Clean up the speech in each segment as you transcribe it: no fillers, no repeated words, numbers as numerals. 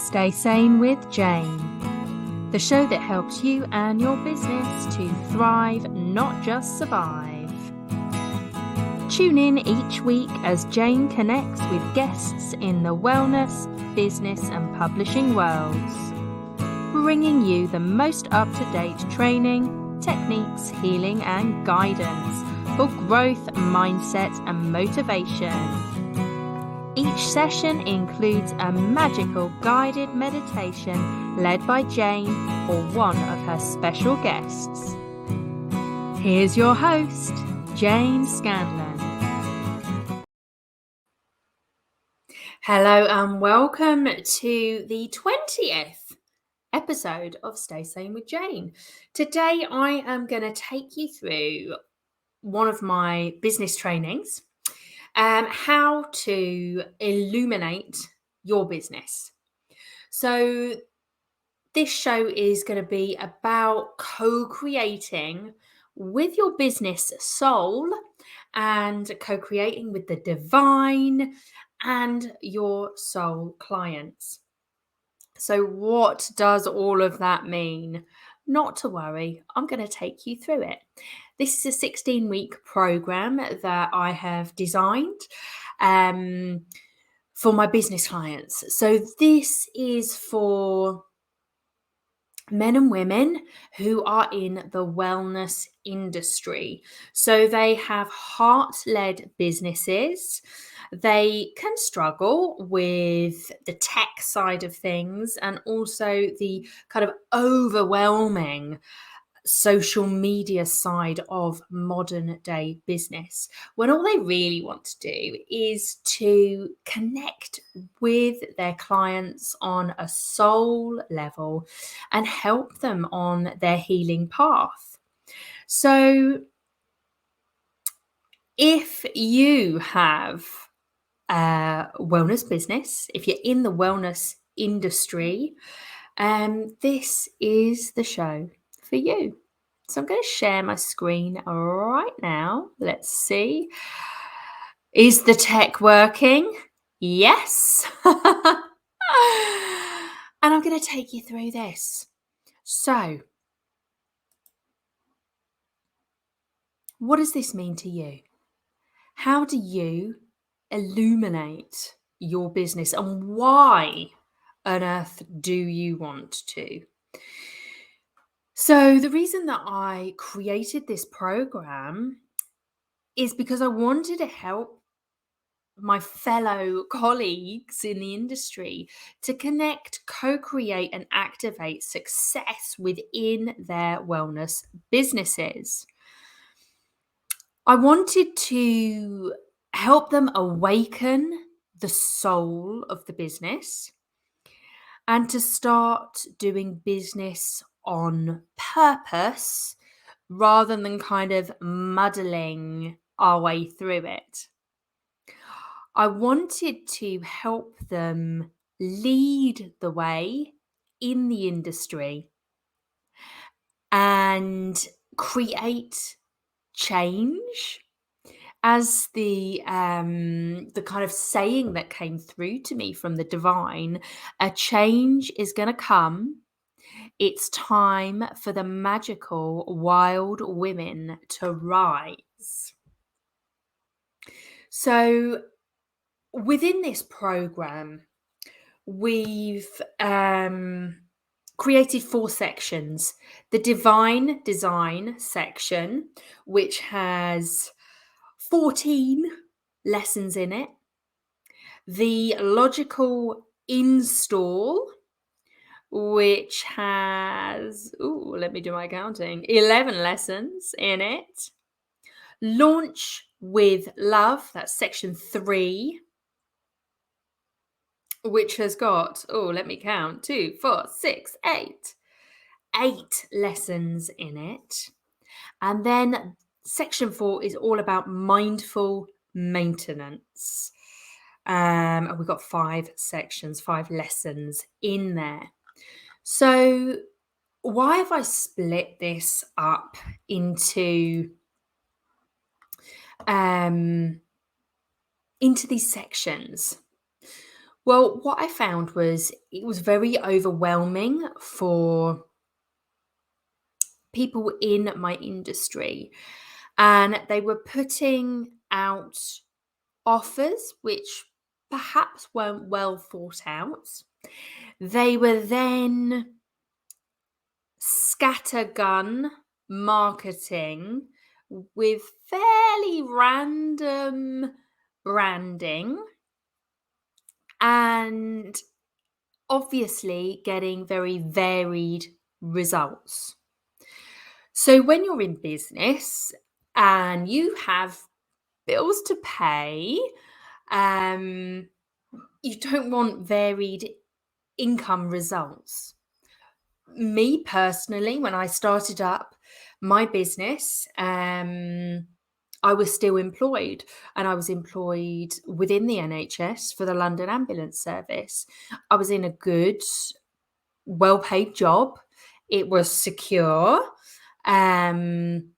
Stay Sane with Jane, the show that helps you and your business to thrive, not just survive. Tune in each week as Jane connects with guests in the wellness, business and publishing worlds, bringing you the most up-to-date training, techniques, healing and guidance for growth, mindset and motivation. Each session includes a magical guided meditation led by Jane or one of her special guests. Here's your host, Jane Scanlan. Hello and welcome to the 20th episode of Stay Sane with Jane. Today I am going to take you through one of my business trainings. How to illuminate your business. So this show is going to be about co-creating with your business soul and co-creating with the divine and your soul clients. So what does all of that mean? Not to worry, I'm going to take you through it. This is a 16-week program that I have designed for my business clients. So this is for men and women who are in the wellness industry. So they have heart-led businesses. They can struggle with the tech side of things and also the kind of overwhelming social media side of modern day business, when all they really want to do is to connect with their clients on a soul level and help them on their healing path. So if you have a wellness business, if you're in the wellness industry, this is the show for you. So I'm going to share my screen right now. Let's see. Is the tech working? Yes. And I'm going to take you through this. So, what does this mean to you? How do you illuminate your business, and why on earth do you want to? So the reason that I created this program is because I wanted to help my fellow colleagues in the industry to connect, co-create and activate success within their wellness businesses. I wanted to help them awaken the soul of the business and to start doing business on purpose rather than kind of muddling our way through it. I wanted to help them lead the way in the industry and create change. As the kind of saying that came through to me from the divine, a change is going to come. It's time for the magical wild women to rise. So within this program, we've created 4 sections. The divine design section, which has 14 lessons in it. The logical install, which has, let me do my counting, 11 lessons in it. Launch with love, that's section 3, which has got, let me count, 2, 4, 6, 8 lessons in it. And then section 4 is all about mindful maintenance. And we've got 5 sections, 5 lessons in there. So why have I split this up into these sections? Well, what I found was it was very overwhelming for people in my industry, and they were putting out offers which perhaps weren't well thought out. They were then scattergun marketing with fairly random branding and obviously getting very varied results. So, when you're in business and you have bills to pay, um, you don't want varied income results. Me personally, when I started up my business, I was still employed, and I was employed within the NHS for the London Ambulance Service. I was in a good, well paid job. It was secure. Um,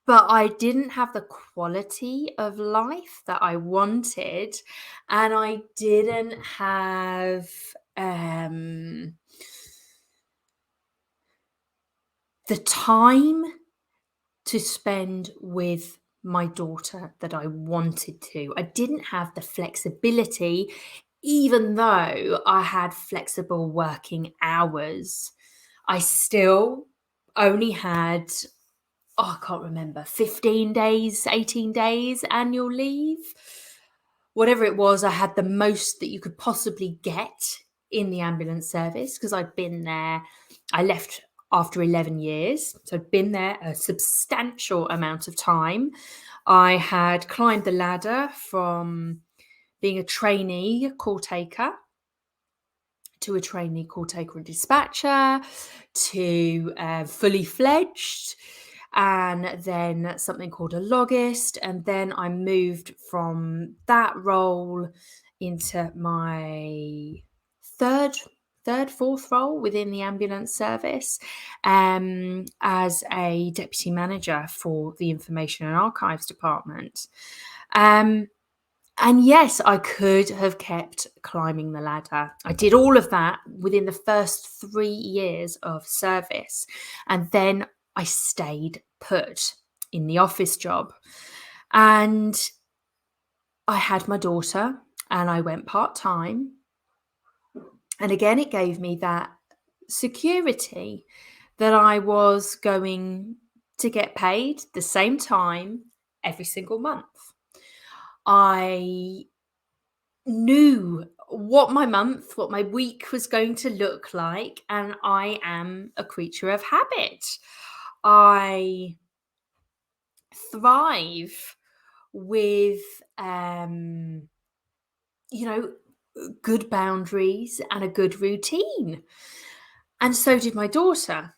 but I didn't have the quality of life that I wanted, and I didn't have the time to spend with my daughter that I wanted to. I didn't have the flexibility, even though I had flexible working hours. I still only had, oh, I can't remember, 15 days, 18 days annual leave. Whatever it was, I had the most that you could possibly get in the ambulance service because I'd been there. I left after 11 years, so I'd been there a substantial amount of time. I had climbed the ladder from being a trainee call taker to a trainee call taker and dispatcher to fully fledged, and then something called a logist. And then I moved from that role into my third, fourth role within the ambulance service, as a deputy manager for the information and archives department. And yes, I could have kept climbing the ladder. I did all of that within the first 3 years of service. And then I stayed put in the office job. And I had my daughter and I went part time. And again, it gave me that security that I was going to get paid the same time every single month. I knew what my month, what my week was going to look like, and I am a creature of habit. I thrive with, you know, good boundaries and a good routine. And so did my daughter.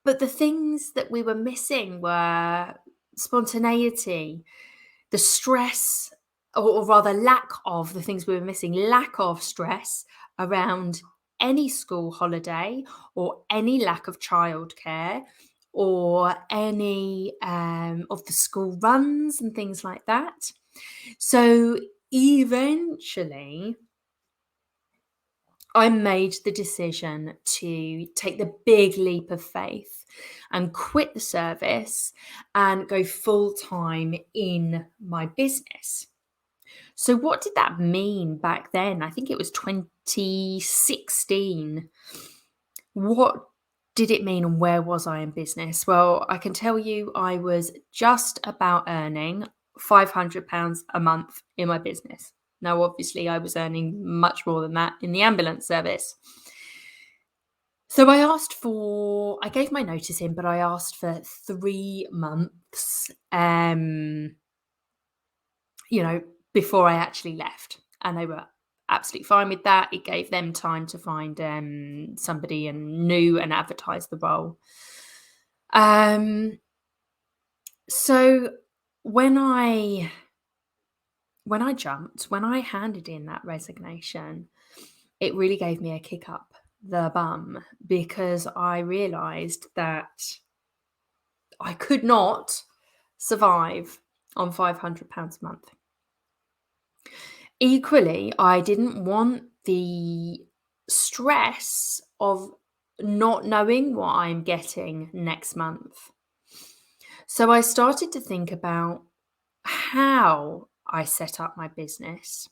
But the things that we were missing were spontaneity, the stress, or rather lack of the things we were missing, lack of stress around any school holiday or any lack of childcare or any of the school runs and things like that. So eventually, I made the decision to take the big leap of faith and quit the service and go full time in my business. So, what did that mean back then? I think it was 2016. What did it mean and where was I in business? Well, I can tell you I was just about earning £500 a month in my business. Now, obviously, I was earning much more than that in the ambulance service. So I gave my notice in, but I asked for 3 months, before I actually left. And they were absolutely fine with that. It gave them time to find somebody and new and advertise the role. So when I handed in that resignation, it really gave me a kick up the bum because I realised that I could not survive on £500 a month. Equally, I didn't want the stress of not knowing what I'm getting next month. So I started to think about how I set up my business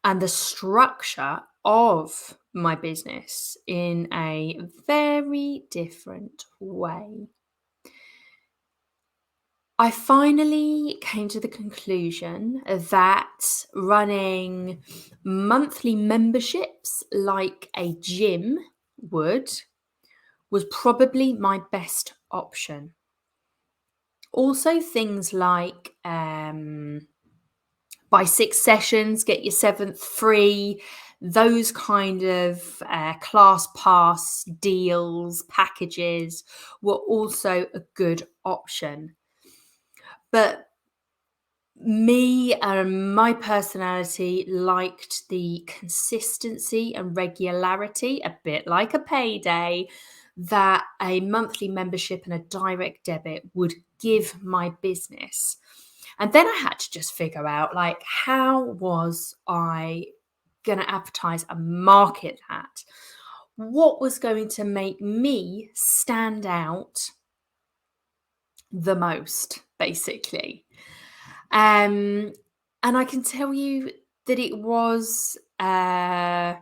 and the structure of my business in a very different way. I finally came to the conclusion that running monthly memberships like a gym would was probably my best option. Also, things like buy 6 sessions, get your seventh free, those kind of class pass deals, packages were also a good option. But me and my personality liked the consistency and regularity, a bit like a payday, that a monthly membership and a direct debit would give my business. And then I had to just figure out, like, how was I going to advertise and market that? What was going to make me stand out the most, basically? Um, and I can tell you that it was, oh,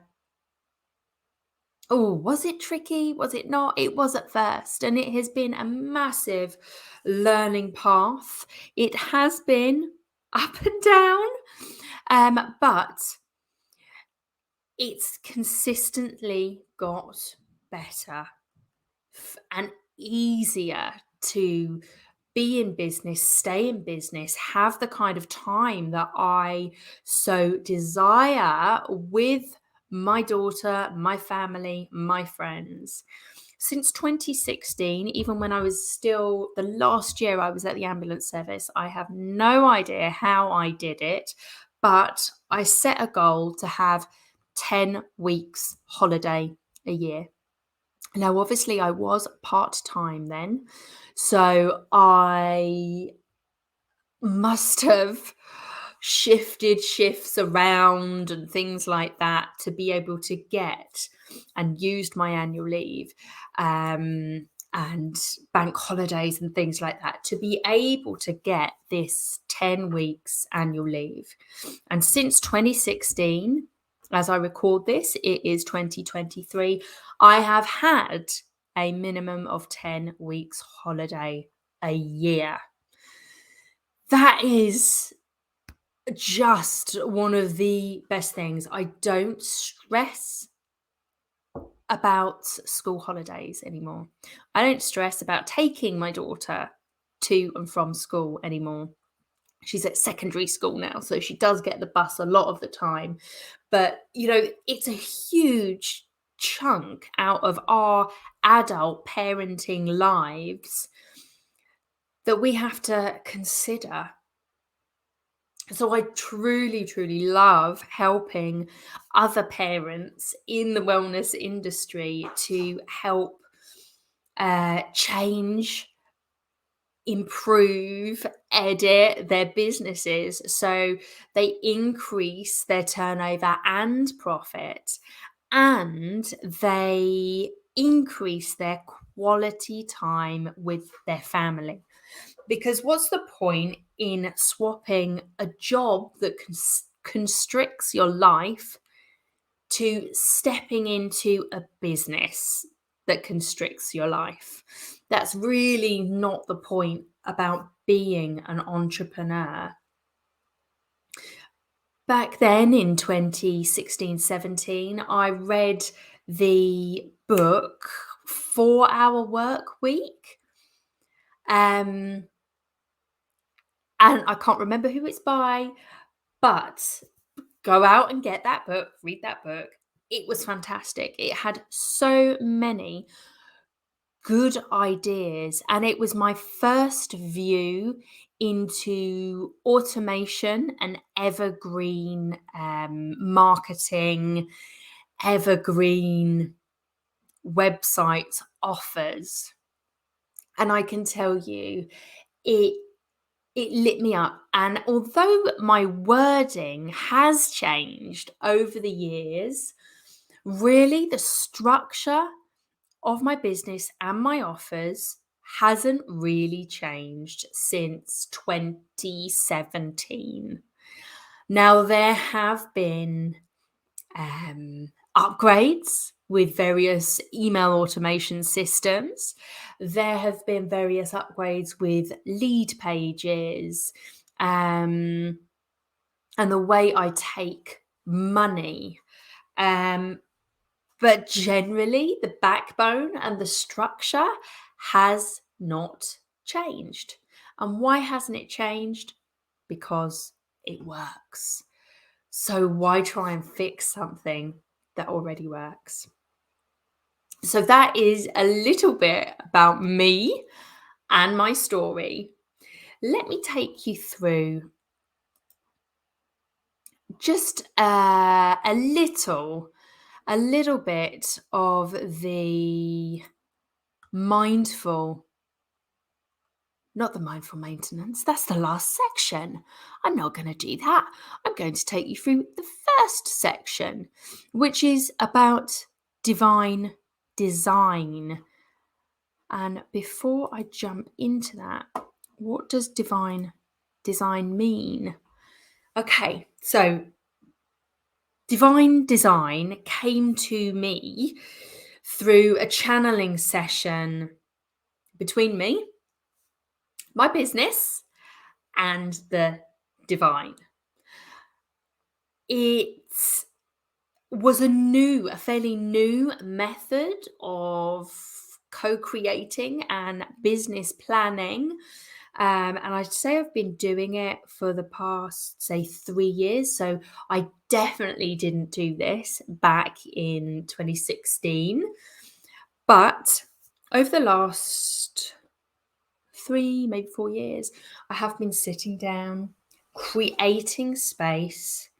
was it tricky? Was it not? It was at first, and it has been a massive learning path. It has been up and down, but it's consistently got better and easier to be in business, stay in business, have the kind of time that I so desire with my daughter, my family, my friends. Since 2016, even when I was still the last year I was at the ambulance service, I have no idea how I did it, but I set a goal to have 10 weeks holiday a year. Now, obviously, I was part time then, so I must have shifted shifts around and things like that to be able to get and used my annual leave and bank holidays and things like that to be able to get this 10 weeks annual leave. And since 2016, as I record this, it is 2023, I have had a minimum of 10 weeks holiday a year. That is just one of the best things. I don't stress about school holidays anymore. I don't stress about taking my daughter to and from school anymore. She's at secondary school now, so she does get the bus a lot of the time. But, it's a huge chunk out of our adult parenting lives that we have to consider. So I truly, truly love helping other parents in the wellness industry to help change, improve, edit their businesses so they increase their turnover and profit, and they increase their quality time with their family. Because what's the point in swapping a job that constricts your life to stepping into a business that constricts your life? That's really not the point about being an entrepreneur. Back then in 2016-17, I read the book 4 Hour Work Week. And I can't remember who it's by, but go out and get that book, read that book. It was fantastic. It had so many good ideas, and it was my first view into automation and evergreen marketing, evergreen website offers. And I can tell you, it it lit me up. And although my wording has changed over the years, really the structure of my business and my offers hasn't really changed since 2017. Now, there have been upgrades with various email automation systems. There have been various upgrades with lead pages, and the way I take money. Um, but generally, the backbone and the structure has not changed. And why hasn't it changed? Because it works. So why try and fix something that already works? So that is a little bit about me and my story. Let me take you through just a little bit of the mindful, not the mindful maintenance. That's the last section. I'm not going to do that. I'm going to take you through the first section, which is about divine design. And before I jump into that, what does divine design mean? Okay, so divine design came to me through a channeling session between me, my business, and the divine. It was a fairly new method of co-creating and business planning. And I'd say I've been doing it for the past, say, 3 years. So I definitely didn't do this back in 2016. But over the last 3, maybe 4 years, I have been sitting down, creating space,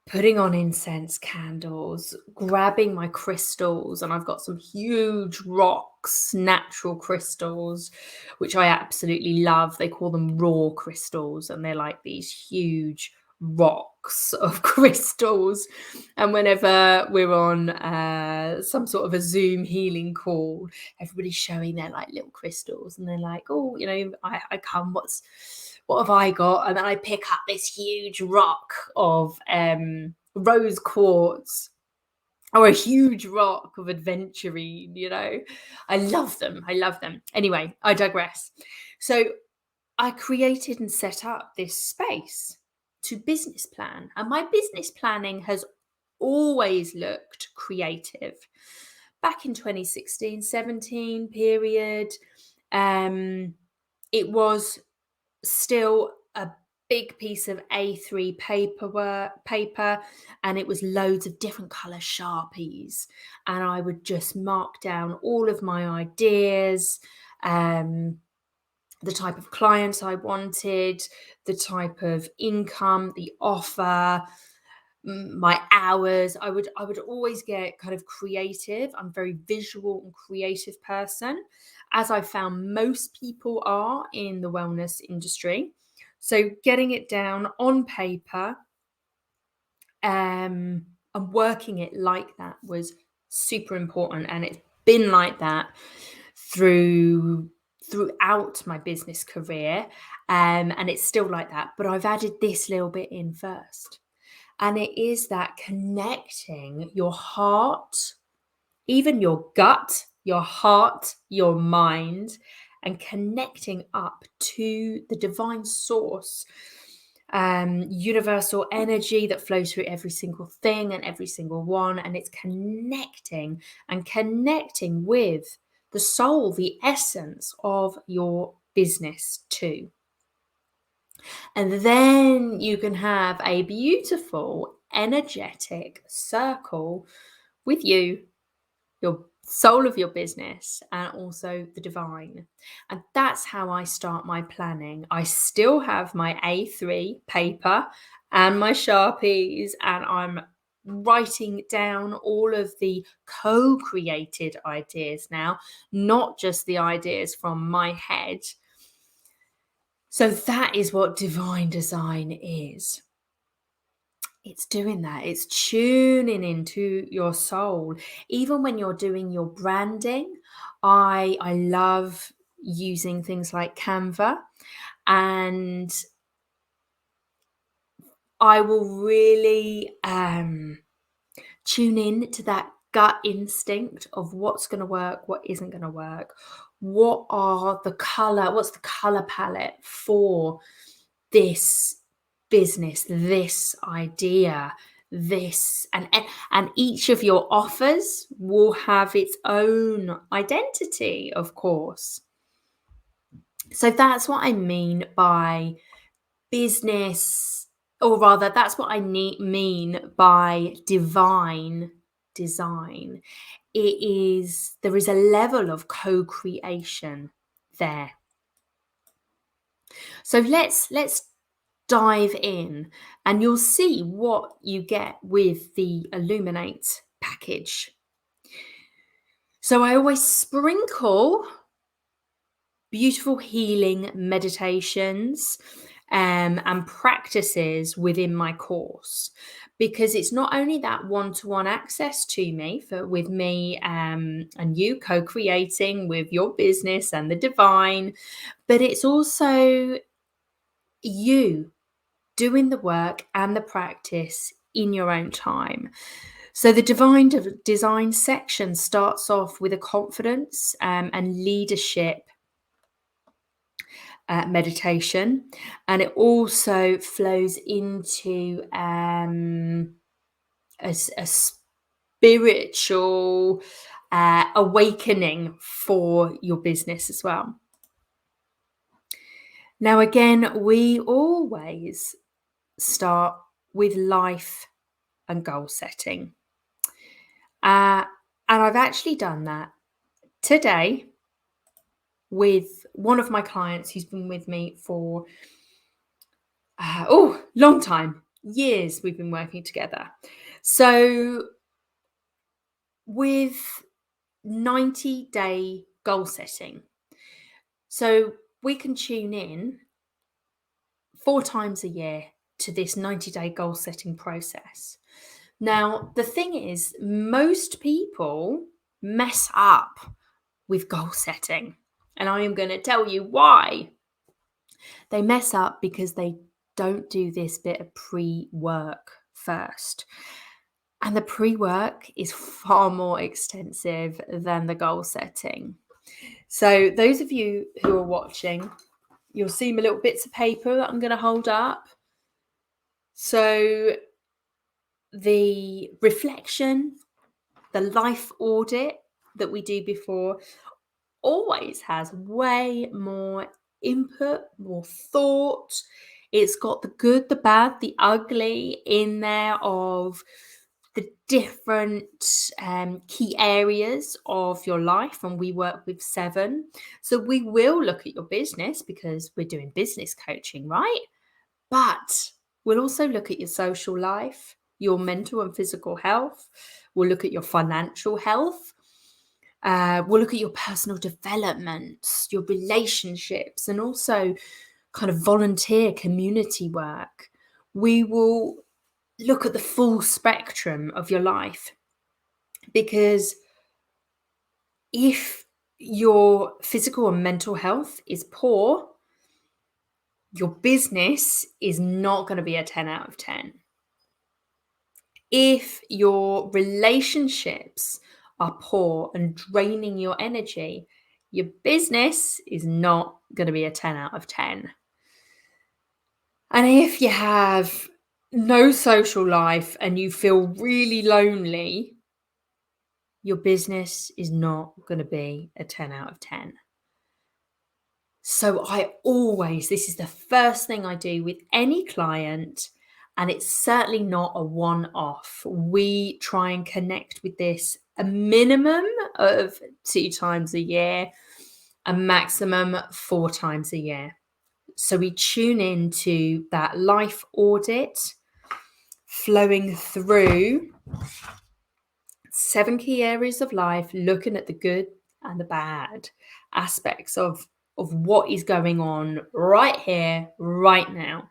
putting on incense candles, grabbing my crystals, and I've got some huge rocks, natural crystals, which I absolutely love. They call them raw crystals, and they're like these huge rocks of crystals. And whenever we're on some sort of a Zoom healing call, everybody's showing their like little crystals, and they're like, oh, I come, what have I got? And then I pick up this huge rock of rose quartz, or a huge rock of adventurine. I love them. I love them. Anyway, I digress. So I created and set up this space to business plan. And my business planning has always looked creative. Back in 2016, 17 period, it was still a big piece of A3 paper, and it was loads of different color Sharpies, and I would just mark down all of my ideas, the type of clients I wanted, the type of income, the offer, my hours. I would always get kind of creative. I'm a very visual and creative person, as I found most people are in the wellness industry. So getting it down on paper, and working it like that was super important, and it's been like that throughout my business career, and it's still like that, but I've added this little bit in first. And it is that connecting your heart, even your gut, your heart, your mind, and connecting up to the divine source, universal energy that flows through every single thing and every single one. And it's connecting with the soul, the essence of your business too. And then you can have a beautiful, energetic circle with you, your soul of your business, and also the divine. And that's how I start my planning. I still have my A3 paper and my Sharpies, and I'm writing down all of the co-created ideas now, not just the ideas from my head. So that is what divine design is. It's doing that. It's tuning into your soul. Even when you're doing your branding, I love using things like Canva, and I will really tune in to that gut instinct of what's going to work, what isn't going to work. What's the color palette for this business, this idea, this, and each of your offers will have its own identity, of course. So that's what I mean by business, or rather, that's what I mean by divine design. There is a level of co-creation there. So let's dive in, and you'll see what you get with the Illuminate package. So I always sprinkle beautiful healing meditations and practices within my course, because it's not only that one-to-one access to me with me and you co-creating with your business and the divine, but it's also you doing the work and the practice in your own time. So the divine design section starts off with a confidence and leadership meditation, and it also flows into a spiritual awakening for your business as well. Now, again, we always start with life and goal setting. And I've actually done that today with one of my clients who's been with me for long time, years we've been working together. So with 90-day goal setting, so we can tune in 4 times a year to this 90-day goal setting process. Now, the thing is, most people mess up with goal setting, and I am going to tell you why. They mess up because they don't do this bit of pre-work first. And the pre-work is far more extensive than the goal setting. So those of you who are watching, you'll see my little bits of paper that I'm going to hold up. So the reflection, the life audit that we do before always has way more input, more thought. It's got the good, the bad, the ugly in there of the different key areas of your life, and we work with 7. So we will look at your business because we're doing business coaching, right? But we'll also look at your social life, your mental and physical health. We'll look at your financial health. We'll look at your personal development, your relationships, and also kind of volunteer community work. We will look at the full spectrum of your life, because if your physical and mental health is poor, your business is not going to be a 10 out of 10. If your relationships are poor and draining your energy, your business is not going to be a 10 out of 10. And if you have no social life and you feel really lonely, your business is not going to be a 10 out of 10. So this is the first thing I do with any client, and it's certainly not a one-off. We try and connect with this a minimum of 2 times a year, a maximum 4 times a year. So we tune into that life audit, flowing through 7 key areas of life, looking at the good and the bad aspects of of what is going on right here, right now,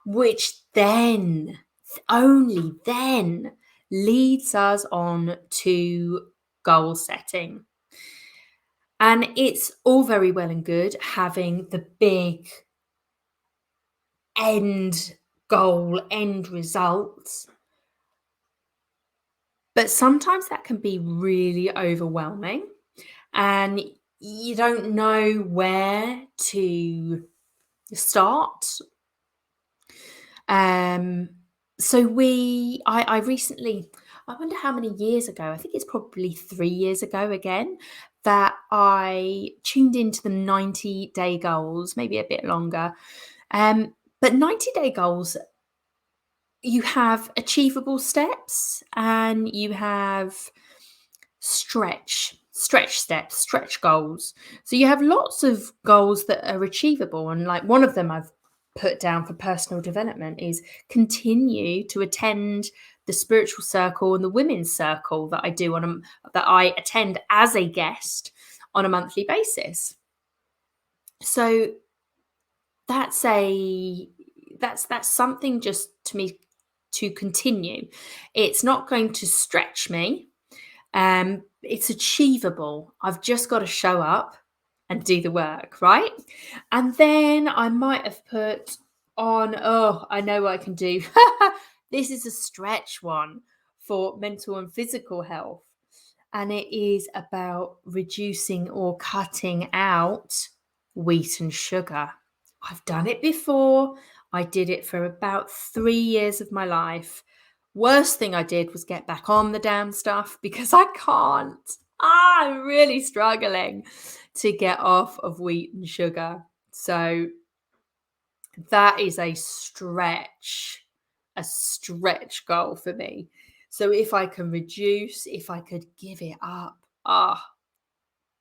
which then, only then, leads us on to goal setting. And it's all very well and good having the big end goal, end results. But sometimes that can be really overwhelming and you don't know where to start. Um, I recently, I wonder how many years ago, I think it's probably 3 years ago again, that I tuned into the 90-day goals, maybe a bit longer. But 90-day goals, you have achievable steps and you have stretch steps, stretch goals. So you have lots of goals that are achievable. And like one of them I've put down for personal development is continue to attend the spiritual circle and the women's circle that I do that I attend as a guest on a monthly basis. So that's a that's something just to me to continue. It's not going to stretch me. It's achievable. I've just got to show up and do the work, right? And then I might have put on, oh, I know what I can do. This is a stretch one for mental and physical health. And it is about reducing or cutting out wheat and sugar. I've done it before. I did it for about 3 years of my life. Worst thing I did was get back on the damn stuff because I can't. I'm really struggling to get off of wheat and sugar. So that is a stretch goal for me. So if I can reduce, if I could give it up,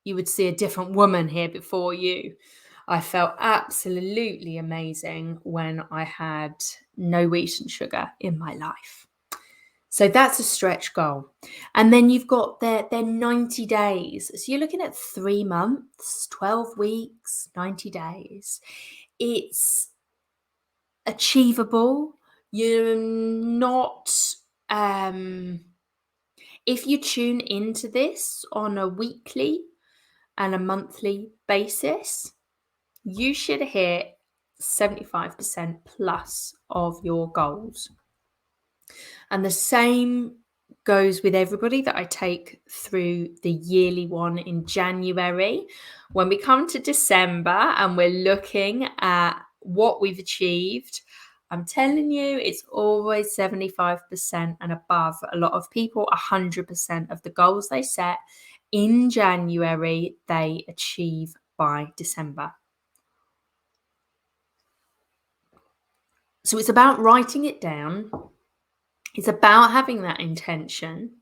you would see a different woman here before you. I felt absolutely amazing when I had no wheat and sugar in my life. So that's a stretch goal. And then you've got their 90 days. So you're looking at 3 months, 12 weeks, 90 days. It's achievable. You're not, if you tune into this on a weekly and a monthly basis, you should hit 75% plus of your goals. And the same goes with everybody that I take through the yearly one in January. When we come to December and we're looking at what we've achieved, I'm telling you, it's always 75% and above. A lot of people, 100% of the goals they set in January, they achieve by December. So it's about writing it down. It's about having that intention,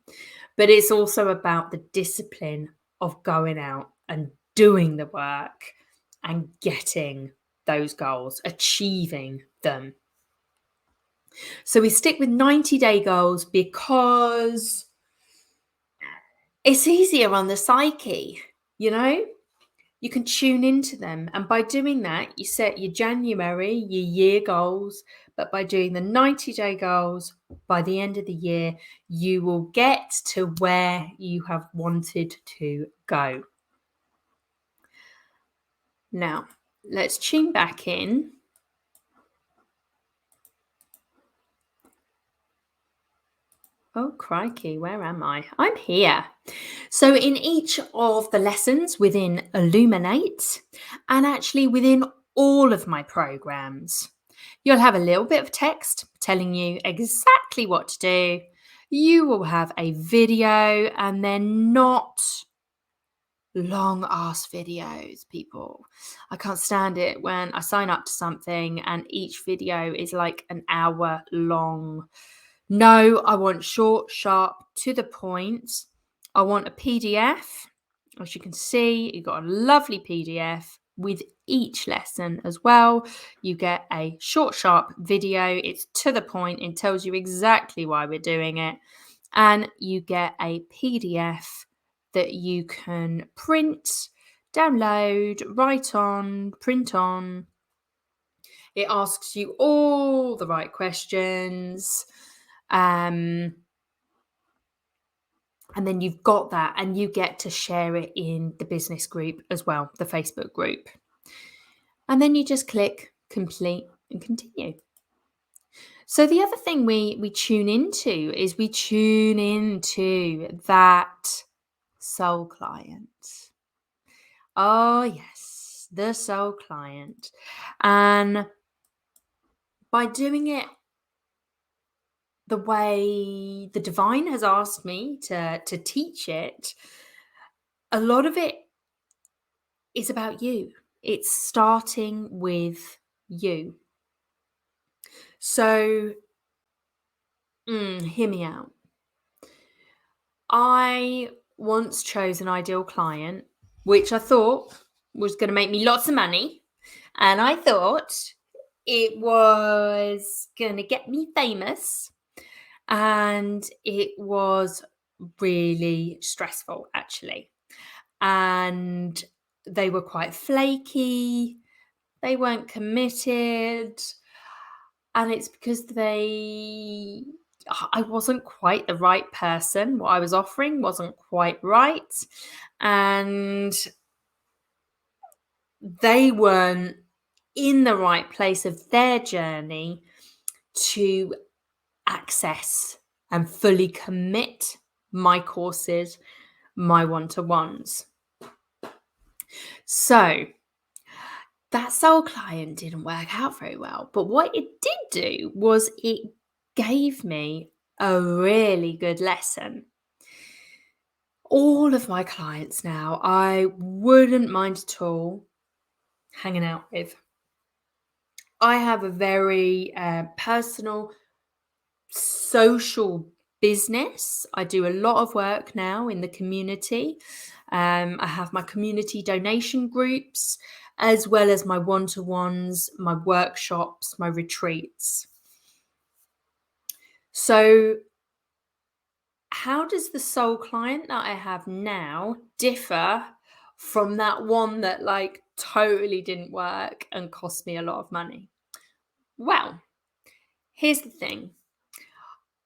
but it's also about the discipline of going out and doing the work and getting those goals, achieving them. So we stick with 90-day goals because it's easier on the psyche, you know? You can tune into them. And by doing that, you set your January, your year goals. But by doing the 90-day goals, by the end of the year, you will get to where you have wanted to go. Now, let's tune back in. Oh, crikey, where am I? I'm here. So in each of the lessons within Illuminate, and actually within all of my programs, you'll have a little bit of text telling you exactly what to do. You will have a video, and they're not long ass videos, people. I can't stand it when I sign up to something and each video is like an hour long. No, I want short, sharp, to the point. I want a PDF. As you can see, you've got a lovely PDF with each lesson as well. You get a short, sharp video. It's to the point. It tells you exactly why we're doing it. And you get a PDF that you can print download, write on, print on. It asks you all the right questions. And then you've got that and you get to share it in the business group as well, the Facebook group. And then you just click complete and continue. So the other thing we tune into is we tune into that soul client. Oh, yes, the soul client. And by doing it the way the divine has asked me to teach it, a lot of it is about you. It's starting with you. So, hear me out. I once chose an ideal client, which I thought was going to make me lots of money. And I thought it was going to get me famous. And it was really stressful, actually. And they were quite flaky. They weren't committed. And it's because I wasn't quite the right person. What I was offering wasn't quite right. And they weren't in the right place of their journey to access and fully commit my courses, my one-to-ones. So that soul client didn't work out very well. But what it did do was it gave me a really good lesson. All of my clients now, I wouldn't mind at all hanging out with. I have a very personal, social business. I do a lot of work now in the community. I have my community donation groups, as well as my one-to-ones, my workshops, my retreats. So how does the soul client that I have now differ from that one that totally didn't work and cost me a lot of money? Well, here's the thing.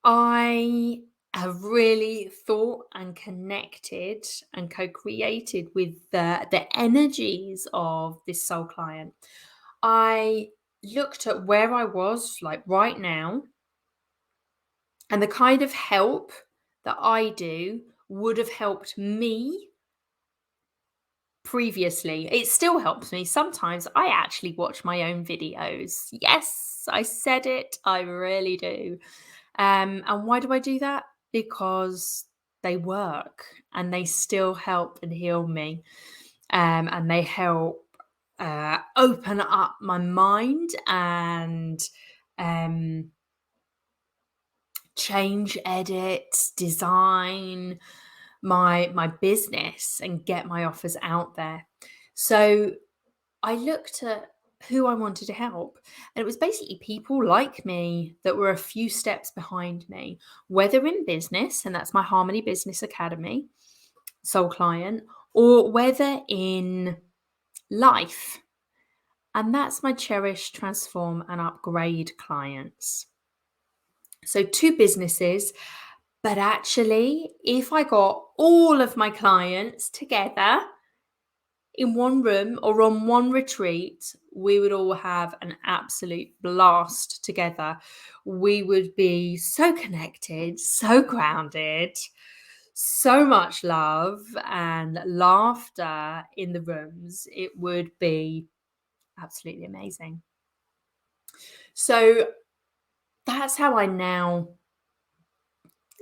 I have really thought and connected and co-created with the energies of this soul client. I looked at where I was right now, and the kind of help that I do would have helped me previously. It still helps me. Sometimes I actually watch my own videos. Yes, I said it. I really do. And why do I do that? Because they work and they still help and heal me. And they help open up my mind and change, edit, design my business and get my offers out there. So I looked at who I wanted to help, and it was basically people like me that were a few steps behind me, whether in business, and that's my Harmony Business Academy soul client, or whether in life, and that's my Cherish, Transform and Upgrade clients. So 2 businesses. But actually, if I got all of my clients together in one room or on one retreat, we would all have an absolute blast together. We would be so connected, so grounded, so much love and laughter in the rooms. It would be absolutely amazing. So that's how I now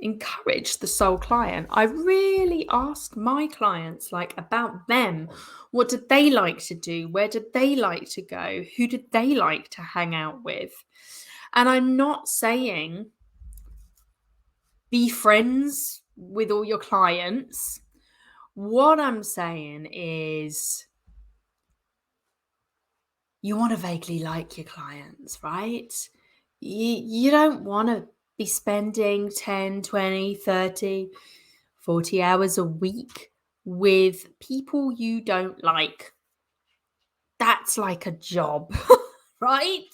encourage the soul client. I really ask my clients about them. What did they like to do? Where did they like to go? Who did they like to hang out with? And I'm not saying be friends with all your clients. What I'm saying is you want to vaguely like your clients, right? You don't want to be spending 10, 20, 30, 40 hours a week with people you don't like. That's like a job, right?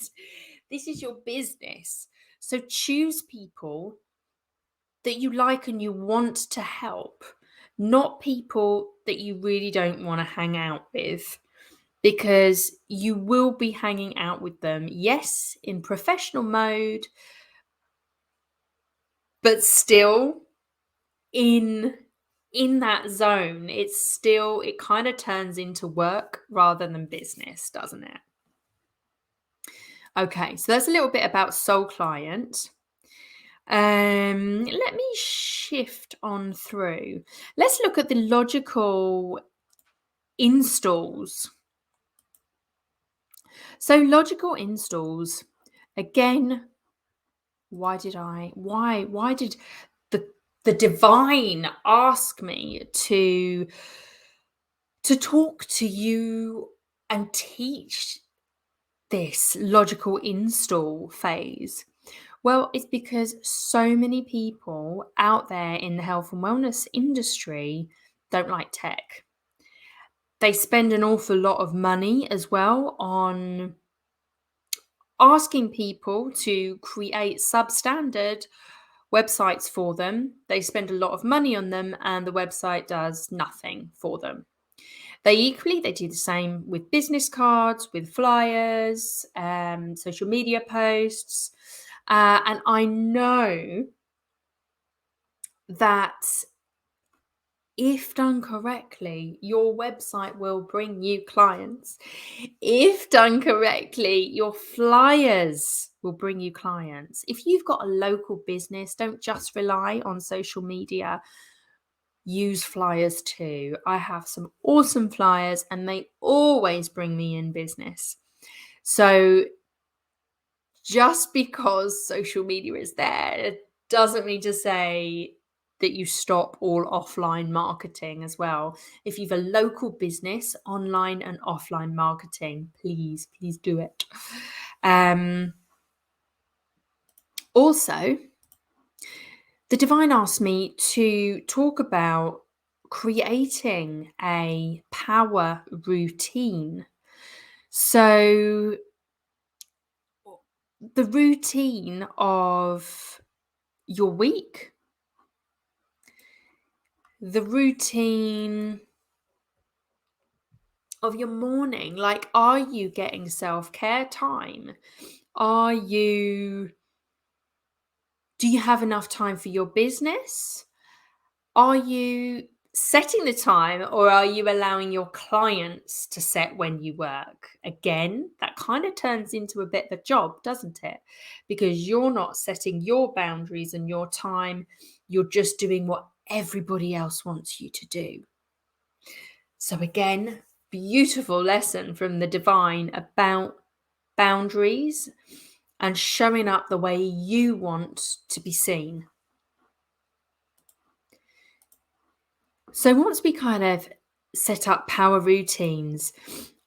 This is your business. So choose people that you like and you want to help, not people that you really don't want to hang out with, because you will be hanging out with them, yes, in professional mode, but still in that zone, it kind of turns into work rather than business, doesn't it? Okay, so that's a little bit about soul client. Let me shift on through. Let's look at the logical installs. So logical installs, again, why did the divine ask me to talk to you and teach this logical install phase? Well, it's because so many people out there in the health and wellness industry don't like tech. They spend an awful lot of money as well on asking people to create substandard websites for them. They spend a lot of money on them and the website does nothing for them. They do the same with business cards, with flyers, social media posts. And I know that if done correctly, your website will bring you clients. If done correctly, your flyers will bring you clients. If you've got a local business, don't just rely on social media. Use flyers too. I have some awesome flyers and they always bring me in business. So just because social media is there, it doesn't mean to say that you stop all offline marketing as well. If you've a local business, online and offline marketing, please do it. Also, the divine asked me to talk about creating a power routine. So, the routine of your week, the routine of your morning. Like, are you getting self-care time? Do you have enough time for your business? Are you setting the time or are you allowing your clients to set when you work? Again, that kind of turns into a bit of a job, doesn't it? Because you're not setting your boundaries and your time. You're just doing what everybody else wants you to do. So again, beautiful lesson from the divine about boundaries and showing up the way you want to be seen. So once we kind of set up power routines,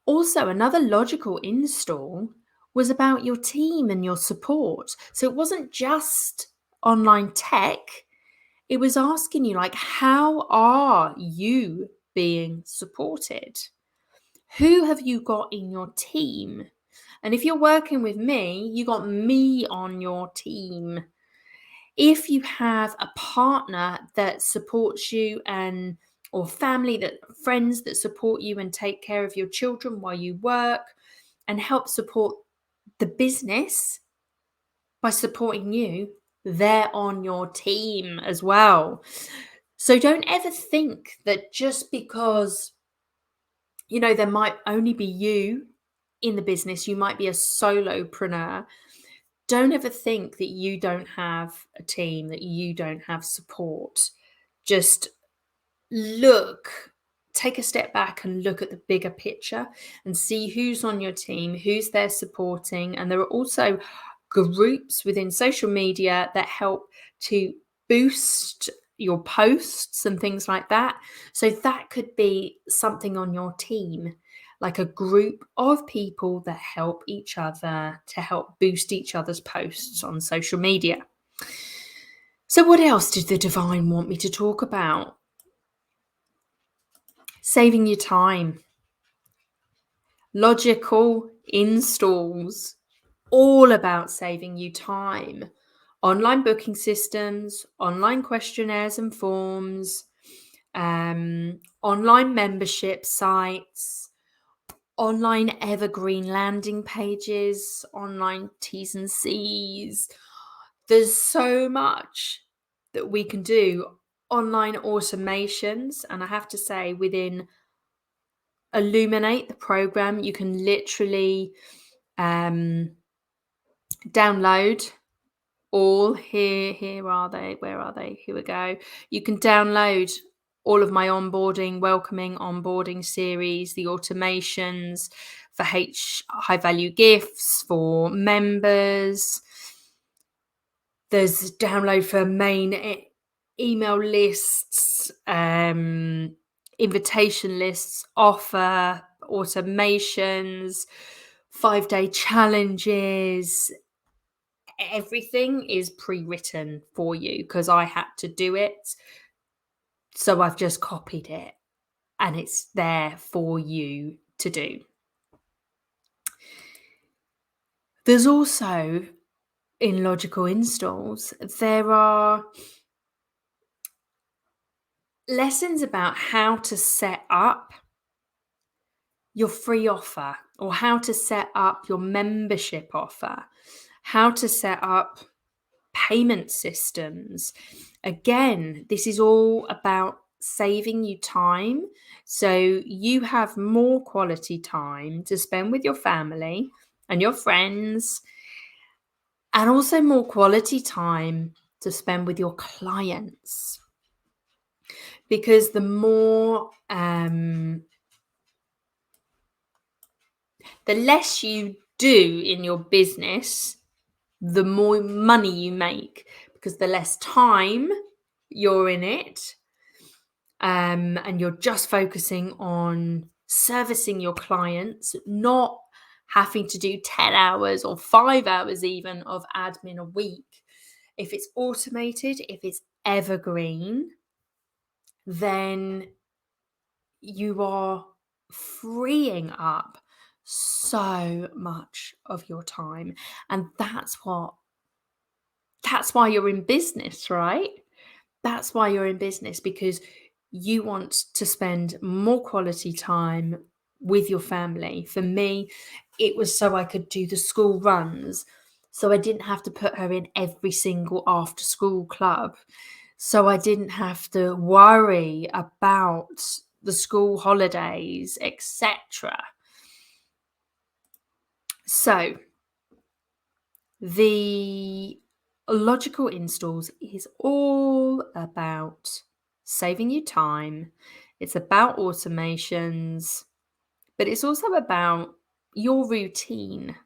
also another logical install was about your team and your support. So it wasn't just online tech. It was asking you, like, how are you being supported? Who have you got in your team? And if you're working with me, you got me on your team. If you have a partner that supports you or friends that support you and take care of your children while you work and help support the business by supporting you, they're on your team as well. So don't ever think that just because, there might only be you in the business, you might be a solopreneur. Don't ever think that you don't have a team, that you don't have support. Just take a step back and look at the bigger picture and see who's on your team, who's there supporting. And there are also groups within social media that help to boost your posts and things like that. So that could be something on your team, like a group of people that help each other to help boost each other's posts on social media. So what else did the divine want me to talk about? Saving you time. Logical installs, all about saving you time. Online booking systems, online questionnaires and forms, online membership sites, online evergreen landing pages, online T's and C's. There's so much that we can do. Online automations, and I have to say, within Illuminate, the program, you can literally download all here are they, where are they, here we go. You can download all of my welcoming onboarding series, the automations for high value gifts for members. There's download for main email lists, invitation lists, offer automations, 5-day challenges. Everything is pre-written for you because I had to do it. So I've just copied it and it's there for you to do. There's also, in logical installs, there are lessons about how to set up your free offer or how to set up your membership offer, how to set up payment systems. Again, this is all about saving you time so you have more quality time to spend with your family and your friends, and also more quality time to spend with your clients. Because the more the less you do in your business, the more money you make, because the less time you're in it, and you're just focusing on servicing your clients, not having to do 10 hours or 5 hours even of admin a week. If it's automated, if it's evergreen, then you are freeing up so much of your time. And that's why you're in business, right? That's why you're in business, because you want to spend more quality time with your family. For me, it was so I could do the school runs, so I didn't have to put her in every single after school club. So I didn't have to worry about the school holidays, etc. So the logical installs is all about saving you time. It's about automations, but it's also about your routine.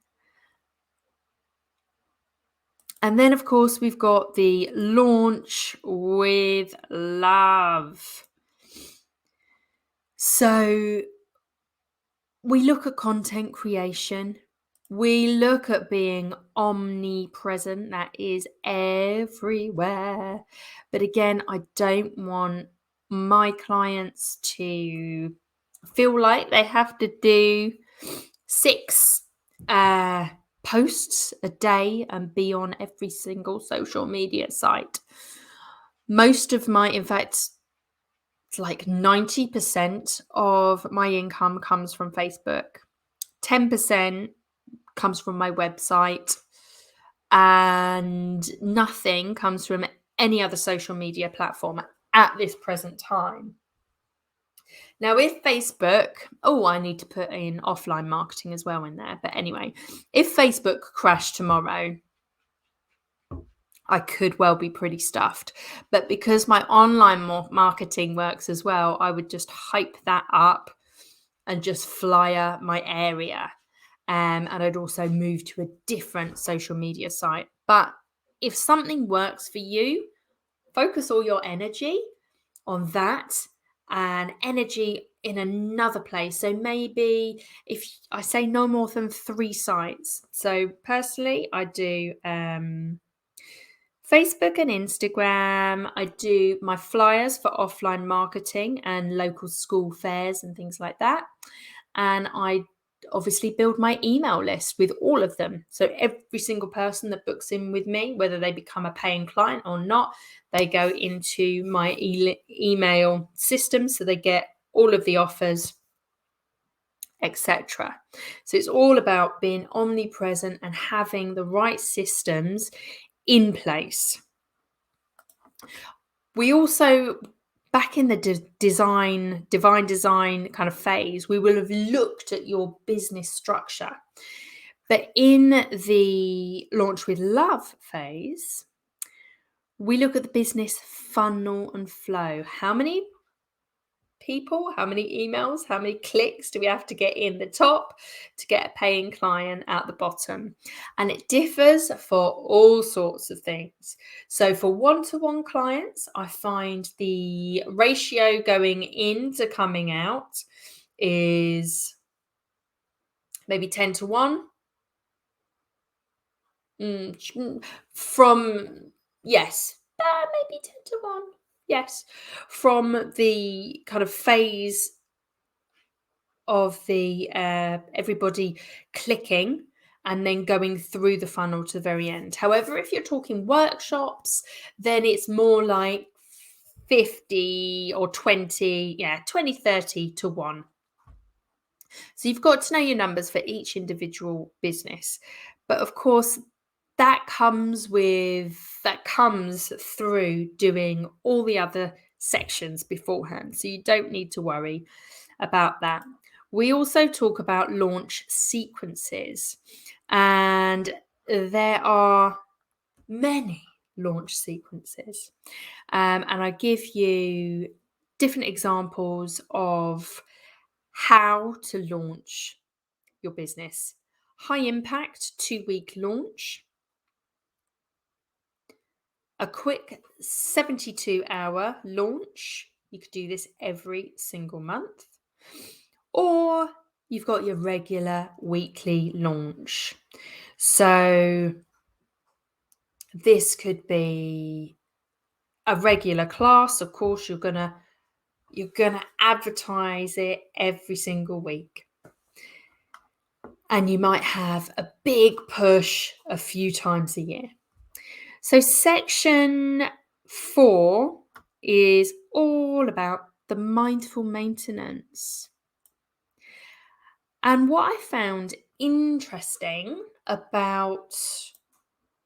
And then, of course, we've got the launch with love. So we look at content creation. We look at being omnipresent, that is everywhere. But again, I don't want my clients to feel like they have to do 6 posts a day and be on every single social media site. In fact, it's like 90% of my income comes from Facebook. 10% comes from my website, and nothing comes from any other social media platform at this present time. Now, if Facebook, I need to put in offline marketing as well in there. But anyway, if Facebook crashed tomorrow, I could well be pretty stuffed. But because my online marketing works as well, I would just hype that up and just flyer my area. And I'd also move to a different social media site. But if something works for you, focus all your energy on that and energy in another place. So maybe if I say no more than 3 sites. So personally, I do Facebook and Instagram. I do my flyers for offline marketing and local school fairs and things like that. And I obviously build my email list with all of them. So every single person that books in with me, whether they become a paying client or not, they go into my email system. So they get all of the offers, etc. So it's all about being omnipresent and having the right systems in place. We also, back in the divine design kind of phase, we will have looked at your business structure. But in the launch with love phase, we look at the business funnel and flow. How many people, how many emails, how many clicks do we have to get in the top to get a paying client at the bottom? And it differs for all sorts of things. So for one-to-one clients, I find the ratio going in to coming out is maybe 10 to 1. From, yes, maybe 10 to 1. Yes. From the kind of phase of the everybody clicking and then going through the funnel to the very end. However, if you're talking workshops, then it's more like 50 or 20, 30 to 1. So you've got to know your numbers for each individual business. But of course, that comes through doing all the other sections beforehand. So you don't need to worry about that. We also talk about launch sequences, and there are many launch sequences. And I give you different examples of how to launch your business. High impact 2-week launch, a quick 72-hour launch. You could do this every single month. Or you've got your regular weekly launch. So this could be a regular class. Of course, you're gonna advertise it every single week. And you might have a big push a few times a year. So section 4 is all about the mindful maintenance. And what I found interesting about,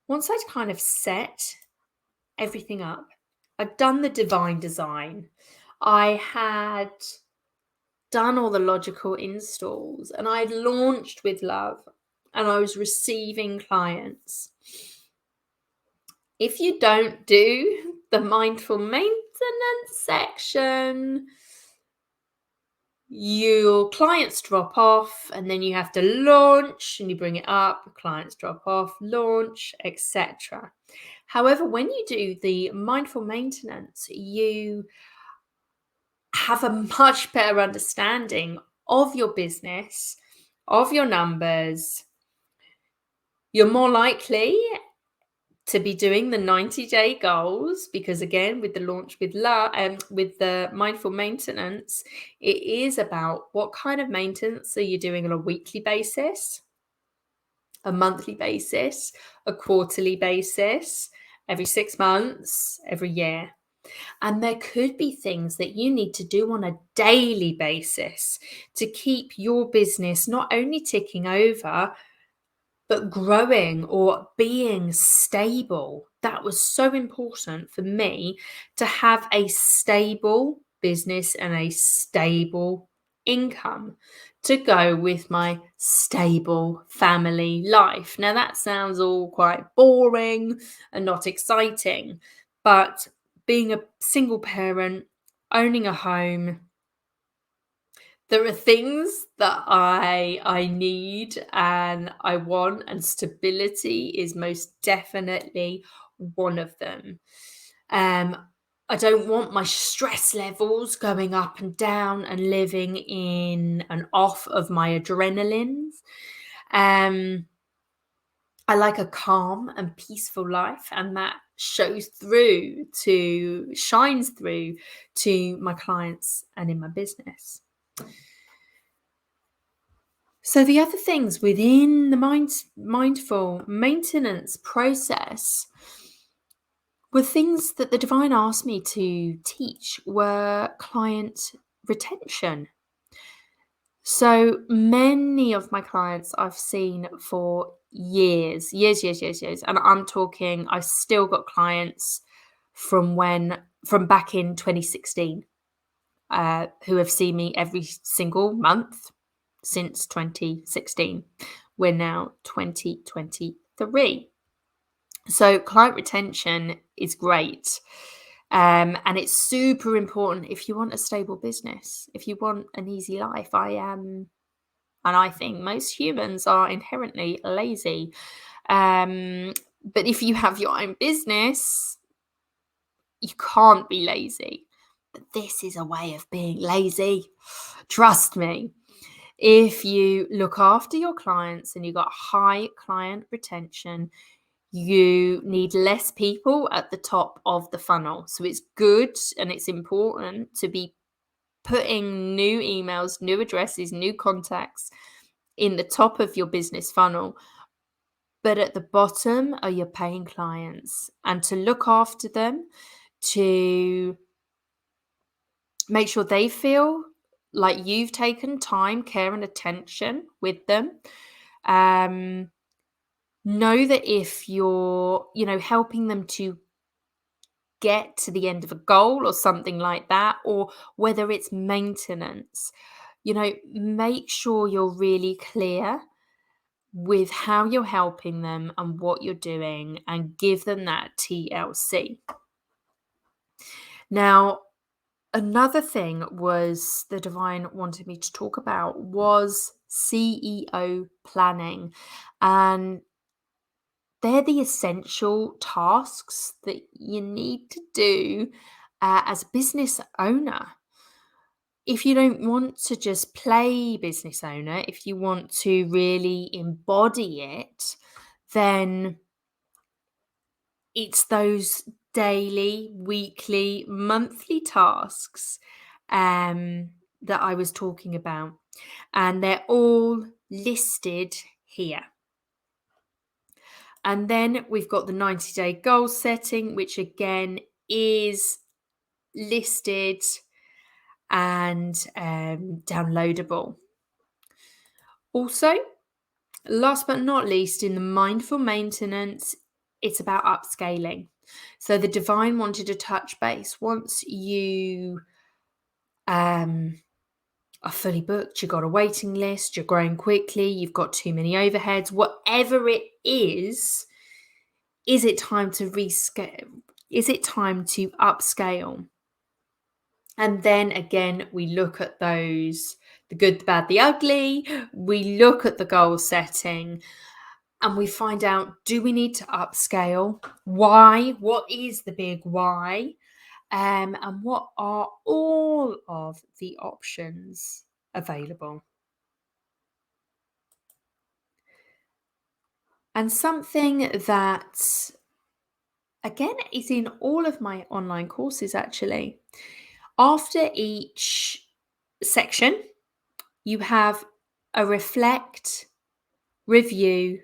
once I'd kind of set everything up, I'd done the divine design, I had done all the logical installs, and I'd launched with love, and I was receiving clients. If you don't do the mindful maintenance section, your clients drop off, and then you have to launch and you bring it up, clients drop off, launch, etc. However, when you do the mindful maintenance, you have a much better understanding of your business, of your numbers. You're more likely to be doing the 90-day goals, because again, with the launch with love and with the mindful maintenance, it is about what kind of maintenance are you doing on a weekly basis, a monthly basis, a quarterly basis, every 6 months, every year. And there could be things that you need to do on a daily basis to keep your business not only ticking over, but growing or being stable. That was so important for me, to have a stable business and a stable income to go with my stable family life. Now, that sounds all quite boring and not exciting, but being a single parent, owning a home, there are things that I need and I want, and stability is most definitely one of them. I don't want my stress levels going up and down and living in and off of my adrenalines. I like a calm and peaceful life, and that shines through to my clients and in my business. So the other things within the mindful maintenance process were things that the divine asked me to teach were client retention. So many of my clients I've seen for years. And I'm talking, I've still got clients from back in 2016, who have seen me every single month since 2016. We're now 2023. So client retention is great. And it's super important if you want a stable business, if you want an easy life. And I think most humans are inherently lazy. But if you have your own business, you can't be lazy. But this is a way of being lazy. Trust me. If you look after your clients and you got high client retention, you need less people at the top of the funnel. So it's good and it's important to be putting new emails, new addresses, new contacts in the top of your business funnel. But at the bottom are your paying clients, and to look after them, to make sure they feel like you've taken time, care, and attention with them. Know that if you're, helping them to get to the end of a goal or something like that, or whether it's maintenance, make sure you're really clear with how you're helping them and what you're doing, and give them that TLC. Now, another thing was the divine wanted me to talk about was CEO planning. And they're the essential tasks that you need to do as a business owner. If you don't want to just play business owner, if you want to really embody it, then it's those daily, weekly, monthly tasks that I was talking about. And they're all listed here. And then we've got the 90-day goal setting, which again is listed and downloadable. Also, last but not least, in the mindful maintenance, it's about upscaling. So the divine wanted to touch base. Once you are fully booked, you've got a waiting list, you're growing quickly, you've got too many overheads, whatever it is it time to rescale? Is it time to upscale? And then again, we look at those, the good, the bad, the ugly. We look at the goal setting and we find out, do we need to upscale? Why? What is the big why? And what are all of the options available? And something that, again, is in all of my online courses, actually. After each section, you have a reflect, review,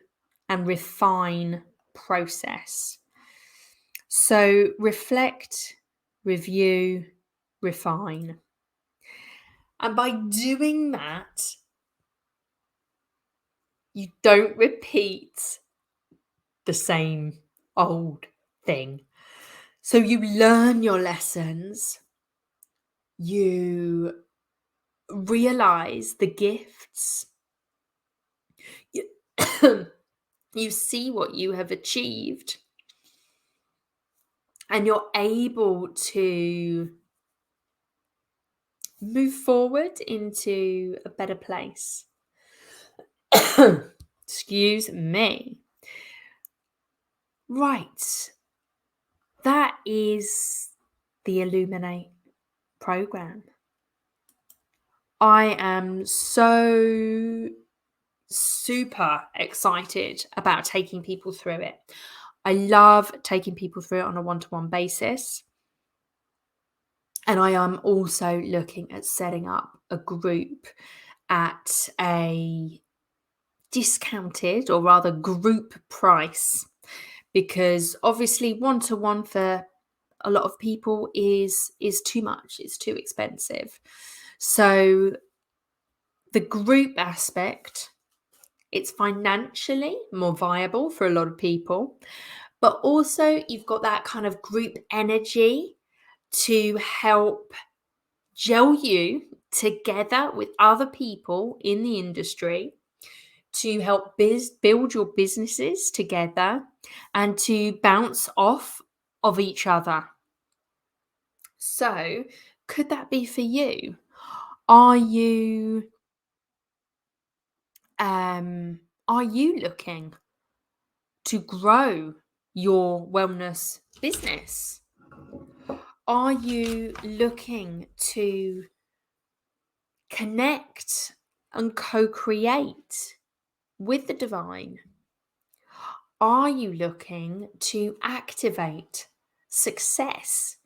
and refine process. So reflect, review, refine. And by doing that, you don't repeat the same old thing. So you learn your lessons, you realize the gifts, you see what you have achieved, and you're able to move forward into a better place. Excuse me. Right. That is the Illuminate program. I am so super excited about taking people through it. I love taking people through it on a one-to-one basis. And I am also looking at setting up a group at a discounted, or rather group price, because obviously one-to-one for a lot of people is too much. It's too expensive. So the group aspect, it's financially more viable for a lot of people, but also you've got that kind of group energy to help gel you together with other people in the industry, to help build your businesses together and to bounce off of each other. So, could that be for you? Are you looking to grow your wellness business? Are you looking to connect and co-create with the divine? Are you looking to activate success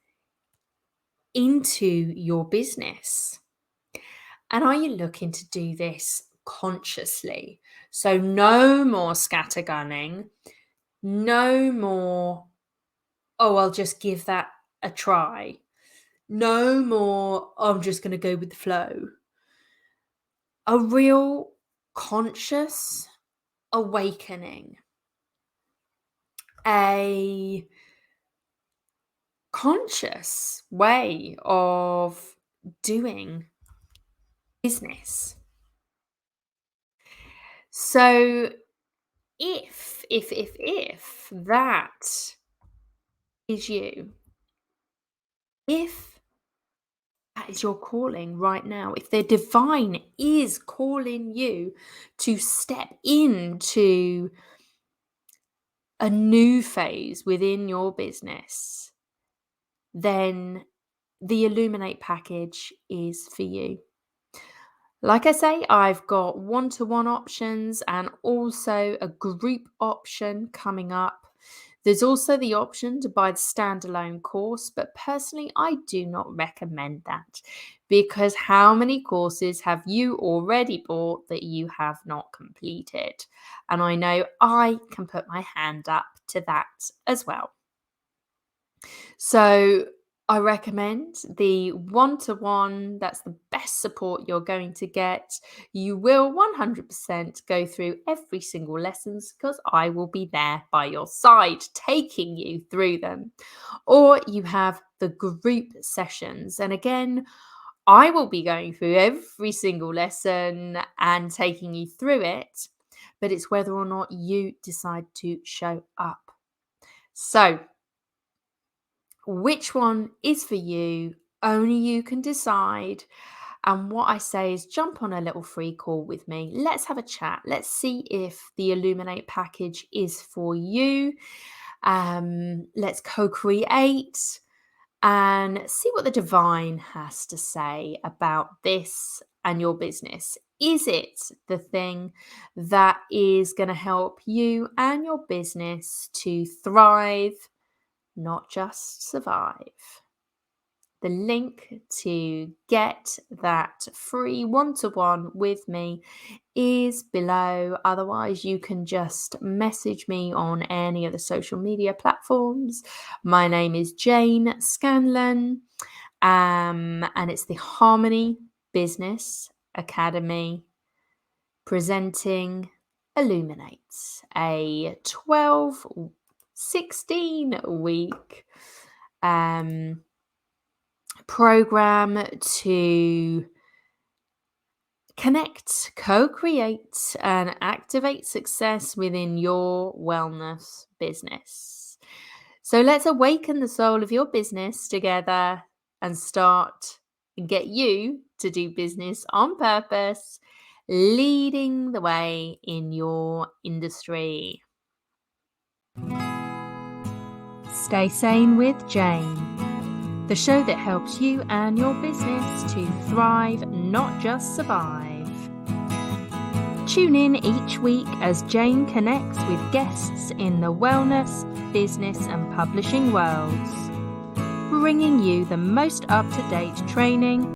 into your business? And are you looking to do this consciously? So no more scattergunning, no more, oh, I'll just give that a try. No more, oh, I'm just going to go with the flow. A real conscious awakening, a conscious way of doing business. So if that is you, if that is your calling right now, if the divine is calling you to step into a new phase within your business, then the Illuminate package is for you. Like I say, I've got one-to-one options and also a group option coming up. There's also the option to buy the standalone course, but personally, I do not recommend that, because how many courses have you already bought that you have not completed? And I know I can put my hand up to that as well. So I recommend the one-to-one. That's the best support you're going to get. You will 100% go through every single lessons, because I will be there by your side taking you through them. Or you have the group sessions. And again, I will be going through every single lesson and taking you through it, but it's whether or not you decide to show up. So which one is for you? Only you can decide. And what I say is jump on a little free call with me. Let's have a chat. Let's see if the Illuminate package is for you. Let's co-create and see what the divine has to say about this and your business. Is it the thing that is going to help you and your business to thrive, not just survive? The link to get that free one-to-one with me is below. Otherwise, you can just message me on any of the social media platforms. My name is Jane Scanlan, and it's the Harmony Business Academy presenting Illuminate, a 16-week program to connect, co-create, and activate success within your wellness business. So let's awaken the soul of your business together and start and get you to do business on purpose, leading the way in your industry. Stay Sane with Jane, the show that helps you and your business to thrive, not just survive. Tune in each week as Jane connects with guests in the wellness, business and publishing worlds, bringing you the most up-to-date training,